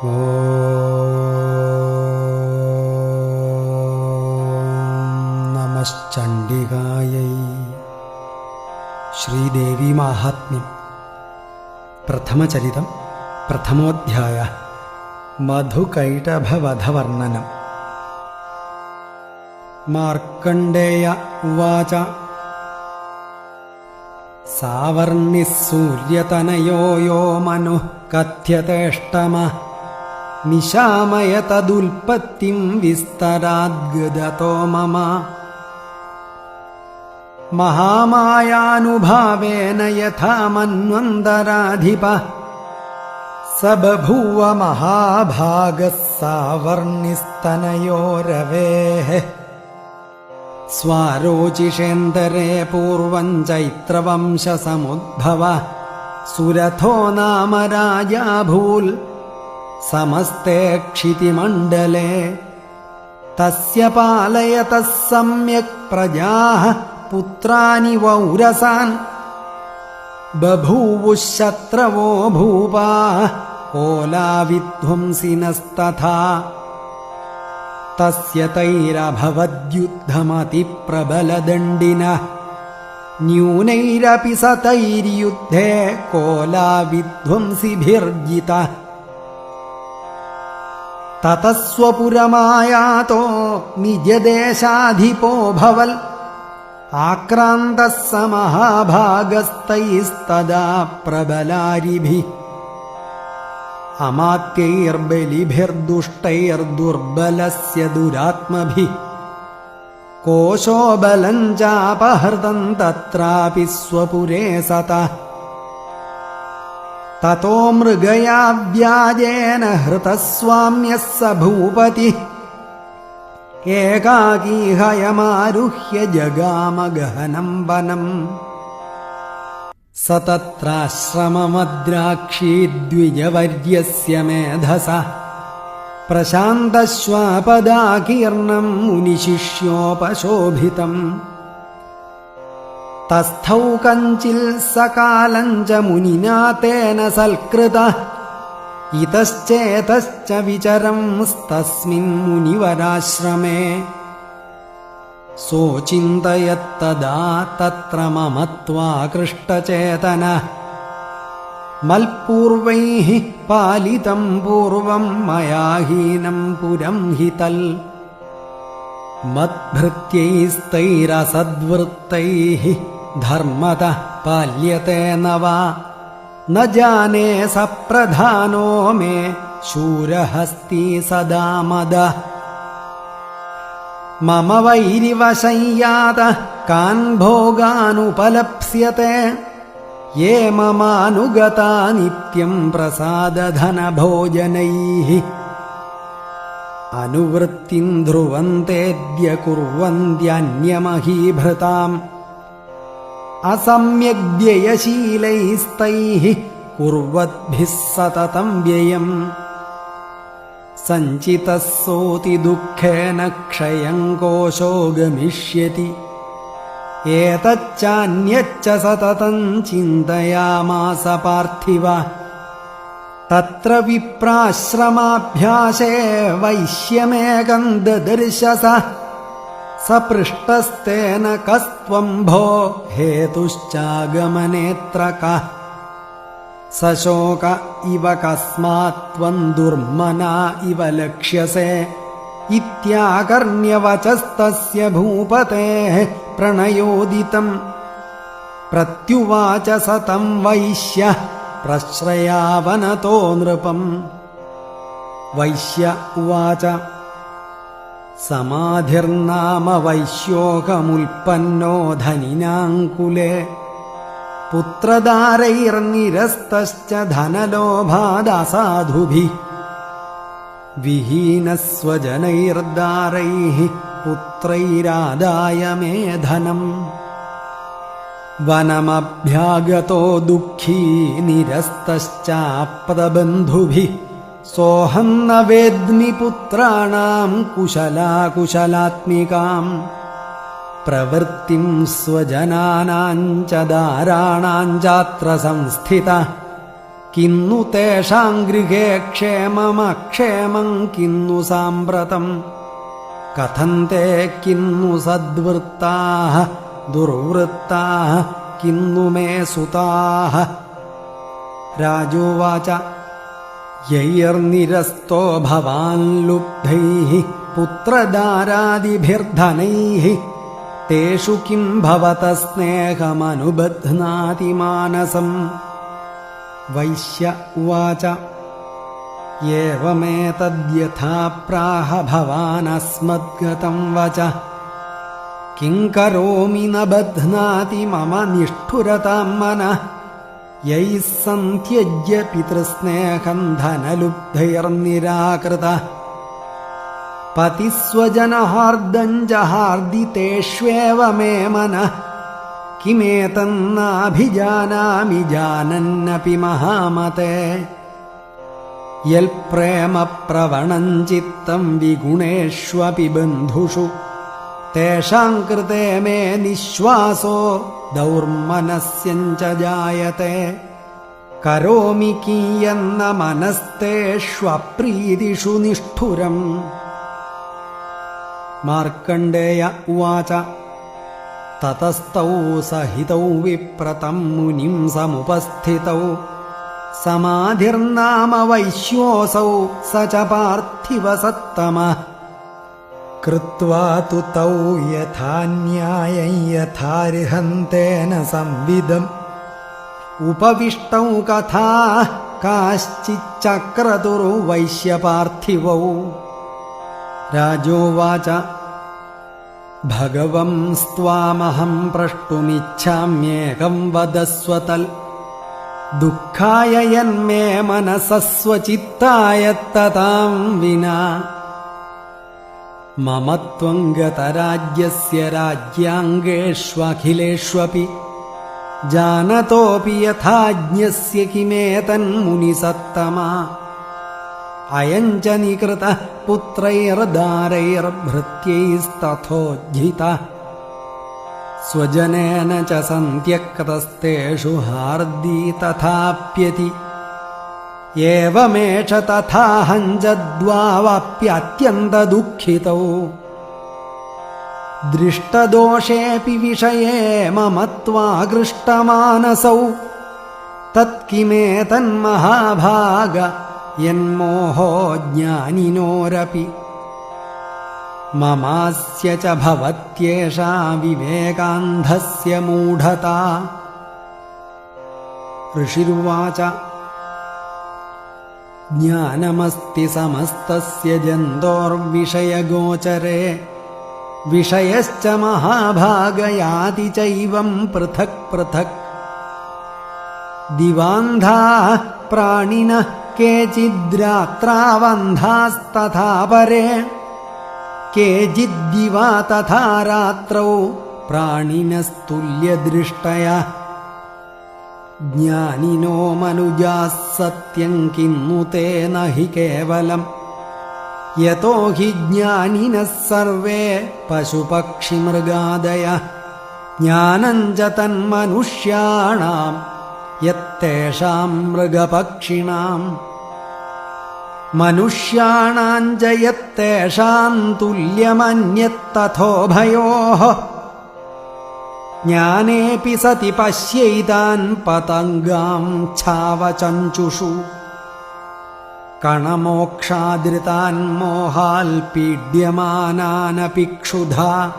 നമശ്ചണ്ഡികായൈ. ശ്രീദേവി മാഹാത്മ്യം. പ്രഥമചരിതം പ്രഥമോധ്യായഃ. മധുകൈടഭവധവർണ്ണനം. മാർക്കണ്ഡേയ ഉവാച. സാവർണിഃ സൂര്യതനയോ യോ മനുഃ കഥ്യതേഷ്ടമ നിശാമയ തദുൽപത്തിം വിസ്തരാദ്ഗതോ മമ. മഹാമായാനുഭാവേന യഥാ മന്വന്തരാധിപഃ സ ബഭൂവ മഹാഭാഗഃ സാവർണിസ്തനയോ രവേഃ. സ്വാരോചിഷേന്തരേ പൂർവം ചൈത്രവംശസമുദ്ഭവഃ സുരഥോ നാമ രാജാഭൂൽ സമസ്തേ ക്ഷിതിമണ്ഡലേ. തസ്യ പാലയതഃ സമ്യക് പ്രജാഃ പുത്രാണി വൗരസാൻ ബഭൂവുഃ ശത്രവോ ഭൂപാഃ കോലാവിധ്വംസിനസ്തഥാ. തസ്യ തൈരഭവദ്യുദ്ധമതിപ്രബലദണ്ഡിനഃ ന്യൂനൈരപി സ തൈര്യുദ്ധേ കോലാവിധ്വംസിഭിർജിതഃ. തതഃ സ്വപുരമായാതോ നിജദേശാധിപോ ഭവൽ ആക്രാന്തഃ സ മഹാഭാഗസ്തൈസ്തദാ പ്രബലാരിഭിഃ. അമാത്യൈർബലിഭിർദുഷ്ടൈർദുർബലസ്യ ദുരാത്മഭിഃ കോശോ ബലം ചാപഹൃതം തത്രാപി സ്വപുരേ സതഃ. തതോ മൃഗയാ വ്യാജേന ഹൃതസ്വാമ്യഃ സ ഭൂപതിഃ ഏകാകീ ഹയമാരുഹ്യ ജഗാമ ഗഹനം വനം. സ തത്രാശ്രമമദ്രാക്ഷീ ദ്വിജവര്യസ്യ മേധസഃ പ്രശാന്തശ്വാപദാകീർണം മുനിശിഷ്യോപശോഭിതം. തസ്ഥൗ കഞ്ചിൽ സകാലം ച മുനിനാ തേന സൽകൃതഃ ഇതശ്ചേതശ്ച വിചരംസ്തസ്മിൻ മുനിവരാശ്രമേ. സോചിന്തയത്തദാ തത്ര മമത്വാകൃഷ്ടചേതനഃ മൽപൂർവൈഃ പാലിതം പൂർവം മയാ ഹീനം പുരം ഹി തൽ. മദ്ഭൃത്യൈസ്തൈരസദ്വൃത്തൈഃ ധർമ്മതഃ പാല്യത്തെ ന വാ. ന ജാനേ സ പ്രധാനോ മേ ശൂരഹസ്തി സദാ മദഃ. മമ വൈരിവശം യാതഃ കാൻ ഭോഗാനുപലപ്സ്യത്തെ യേ മമാനുഗതാ നിത്യം പ്രസാദധനഭോജനൈഃ. അനുവൃത്തിം ധ്രുവന്തേദ്യ കുർവന്ത്യന്യമഹീഭൃതാം അസമ്യഗ്വ്യയശീലൈസ്തൈഃ കുർവദ്ഭിഃ സതതം വ്യയം. സഞ്ചിതഃ സോതി ദുഃഖേന ക്ഷയം കോശോ ഗമിഷ്യതി. ഏതച്ചാന്യच्च സതതം ചിന്തയാമാസ പാർത്ഥിവഃ. തത്ര വിപ്രാശ്രമാഭ്യാസേ വൈശ്യമേകം ദദർശ സഃ. സ പൃഷ്ടസ്തേന കസ്ത്വം ഭോ ഹേതുശ്ചാഗമനേത്ര കഃ. സശോക ഇവ കസ്മാത് ത്വം ദുർമനാ ഇവ ലക്ഷ്യസേ ഇത്യാകർണ്യവചസ്തസ്യ ഭൂപതേഃ പ്രണയോദിതം. പ്രത്യുവാച സ തം വൈശ്യഃ പ്രശ്രയാവനതോ നൃപം. വൈശ്യ ഉവാച. സമാധിർനാമ വൈശ്യോകമുൽപ്പന്നോ ധനിനാങ്കുലേ പുത്രദാരൈർനിരസ്തശ്ച ധനലോഭാദസാധുഭിഃ. വിഹീനസ്വജനൈർദാരൈഃ പുത്രൈരാദായ മേ ധനം. വനമഭ്യാഗതോ ദുഃഖീ നിരസ്തശ്ചാപ്തബന്ധുഭിഃ. സോഹം ന വേദ്മി പുത്രാണാം കുശലാകുശലാത്മികാം. പ്രവൃത്തിം സ്വജനാനാം ച ദാരാണാം ചാത്ര സംസ്ഥിതഃ കിന്നു തേഷാം ഗൃഹേ ക്ഷേമമക്ഷേമം കിന്നു സാമ്പ്രതം കഥം തേ കിന്നു സദ്വൃത്താഃ ദുർവൃത്താഃ കിന്നു മേ സുതാഃ. രാജോവാച യൈർനിരസ്തോ ഭവാൻ ലുബ്ധൈഃ പുത്രദാരാദിഭിർധനൈഃ തേഷു കിം ഭവതഃ സ്നേഹമനുബധ്നാതി മാനസം. വൈശ്യ ഉവാച ഏവമേതദ്യഥാ പ്രാഹ ഭവാനസ്മദ്ഗതം വചഃ കിം കരോമി ന ബധ്നാതി മമ നിഷ്ഠുരതാം മനഃ യൈഃ സന്ത്യജ്യ പിതൃസ്നേഹം ധനലുബ്ധൈർനിരാകൃതഃ പതിസ്വജനഹാർദം ജഹാർദി തേഷ്വേവ മേ മനഃ കിമേതന്നാഭിജാനാമി ജാനന്നപി മഹാമതേ. യൽപ്രേമ പ്രവണം ചിത്തം വിഗുണേഷ്വപി ബന്ധുഷു തേഷാം കൃതേ മേ നിശ്വാസോ ദൗർമനസ്യം ച ജായത്തെ. കരോമി കിയന്ന മനസ്തേഷ്വപ്രീതിഷു നിഷ്ഠുരം. മാർക്കണ്ഡേയ ഉവാച തതസ്തൗ സഹിതൗ വിപ്രതം മുനിം സമുപസ്ഥിതൗ സമാധിർനാമ വൈശ്യോസൗ സ ച പാർത്ഥിവ സത്തമഃ. കൃത്വാ തു തൗ യഥാ ന്യായം യഥാർഹന്തേന സംവിദം ഉപവിഷ്ടൗ കഥാഃ കാശ്ചിച്ചക്രതുർവൈശ്യപാർത്ഥിവൗ. രാജോവാച ഭഗവംസ്ത്വാമഹം പ്രഷ്ടുമിച്ഛാമ്യേകം വദസ്വ തൽ ദുഃഖായ യന്മേ മനസസ്വചിത്തായ തതാം വിനാ. മമ ത്വം ഗതരാജ്യസ്യ രാജ്യാംഗേഷ്വഖിലേഷ്വപി ജാനതോപി യഥാജ്ഞസ്യ കിമേതന്മുനിസത്തമാ. അയം ച നികൃതഃ പുത്രൈർദാരൈർഭൃത്യൈസ്തഥോജ്ജിതഃ സ്വജനേന ച സന്ത്യക്തസ്തേഷു ഹാർദി തഥാപ്യതി. ഏവമേഷ തഥാഹം ജദ്വാവപ്യത്യന്തദുഃഖിതൗ ദൃഷ്ടദോഷേऽപി വിഷയേ മമ ത്വാകൃഷ്ടമാനസൗ. തത്കിമേതന്മഹാഭാഗ യന്മോഹോ ജ്ഞാനിനോരപി. മമാസ്യ ച ഭവത്യേഷാ വിവേകാന്ധസ്യ മൂഢതാ. ഋഷിരുവാച ജ്ഞാനമസ്തി സമസ്തസ്യ ജന്തോർവിഷയഗോചരേ വിഷയശ്ച മഹാഭാഗയാതി ചൈവം പൃഥക് പൃഥക്. ദിവാന്ധാഃ പ്രാണിനഃ കേചിദ്രാത്രാവന്ധാസ്തഥാ പരേ കേചിദ്ദിവാ തഥാ രാത്രൗ പ്രാണിനസ്തുല്യദൃഷ്ടയഃ. ജ്ഞാനിനോ മനുജാഃ സത്യം കിന്നു തേ ന ഹി കേവലം യതോ ഹി ജ്ഞാനിനഃ സർവേ പശുപക്ഷിമൃഗാദയഃ. ജ്ഞാനം ച തന്മനുഷ്യാണാം യത്തേഷാം മൃഗപക്ഷിണാം. മനുഷ്യാണാം ച യത്തേഷാം തുല്യമന്യത്തഥോഭയോഃ. ജ്ഞാനേപി സതി പശ്യൈതാൻ പതംഗാം ഛാവചഞ്ചുഷു. കണമോക്ഷാദൃതാൻ മോഹാൽ പീഡ്യമാനാനപി ക്ഷുധാ.